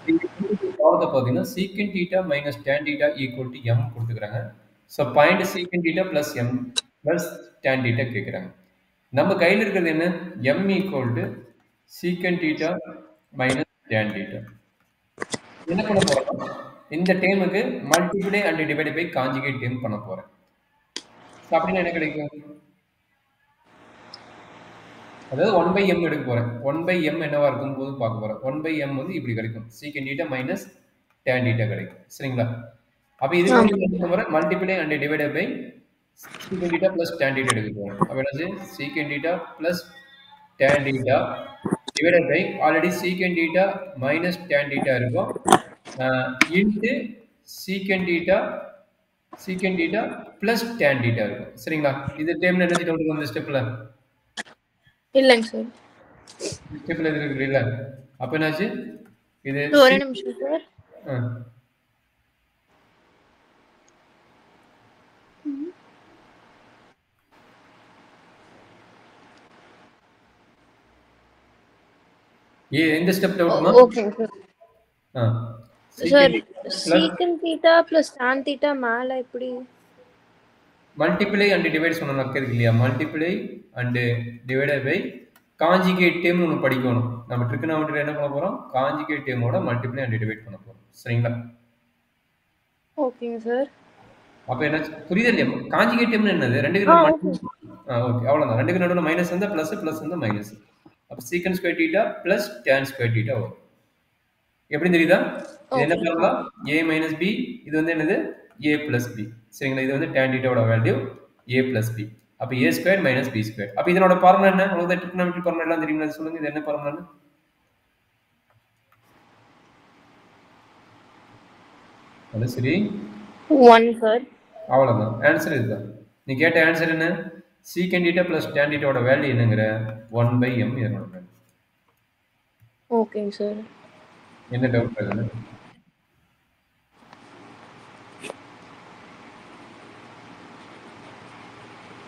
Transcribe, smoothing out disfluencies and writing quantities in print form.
இந்த ப்ராப்ளத்தை பார்த்தீங்கன்னா secant theta minus tan theta equal to m கொடுத்துக்கிறாங்க. So point secant theta plus m plus tan theta கேட்குறாங்க. நம்ம கையில் இருக்கிறது என்ன? M equal to secant theta minus tan theta. என்ன பண்ண போறோம்? இந்த டேமுக்கு multiply and divide by conjugate term பண்ண போறேன். அப்படின்னா என்ன கிடைக்கும்? அதாவது 1 பை எம் எடுக்க போறேன். 1 பை எம் என்னவா இருக்கும் போது பார்க்க போறேன். 1 பை எம் வந்து இப்படி கிடைக்கும். சீக்கன் தீட்டா மைனஸ் டேன் தீட்டா கிடைக்கும். சரிங்களா? அப்ப இதுக்கு வந்து என்ன பண்ண போறேன்? Multiply and divided by secant theta plus tan theta எடுக்க போறேன். அப்ப என்னது? Secant theta plus tan theta divided by already secant theta minus tan theta இருக்கும். Into secant theta plus tan theta இருக்கும். சரிங்களா? இது டேம்ல என்ன டவுட் இருக்கும் இந்த ஸ்டெப்ல? இல்லைங்க சார். ஸ்டெப்ல இது இருக்கு இல்ல? அப்ப என்னாச்சு? இது ஒரே நிமிஷம் சார். எந்த ஸ்டெப் டவுட்மா? ஓகேங்க sir. Sir secant theta plus tan theta மேல எப்படி? மல்டிப்ளை அண்ட் டிவைட் சொன்ன இருக்கு இல்லையா? Multiply and divided by conjugate term ஒன்று படிக்கணும். நம்ம ட்ரிகனாமெட்ரியில் என்ன பண்ண போறோம்? காஞ்சுகேட் டேமோட மல்டிப்ளை அண்ட் டிவைட் பண்ண போறோம். சரிங்களா? ஓகேங்க சார். அப்ப என்ன புரியுது இல்லையா? காஞ்சுகேட் டேம்னு என்னது? ரெண்டுக்கு ஓகே அவ்வளவுதான். ரெண்டுக்கு நடுவில் மைனஸ் வந்து பிளஸ் பிளஸ் வந்து மைனஸ். அப்ப secant square theta plus tan square theta வரும். எப்படி தெரியுதா? இது என்ன பண்ணலாம்? a minus B. இது வந்து என்னது? a plus B. சரிங்களா? இது வந்து tan தீட்டாவோட value a plus B. அப்ப a square minus B square. அப்ப இதனோட ஃபார்முலா என்ன? உங்களுக்கு ட்ரிகோனோமெட்ரி ஃபார்முலா எல்லாம் தெரியுமா? சொல்லுங்க. இது என்ன ஃபார்முலான்னு? அது சரி 1 சார். அவ்வளவுதான். ஆன்சர் இதுதான். நீ கேட்ட ஆன்சர் என்ன? Secant theta plus tan தீட்டாவோட value என்னங்கிற 1 பை m இதனோட வேல்யூ. ஓகேங்க சார். என்ன டவுட் வருது?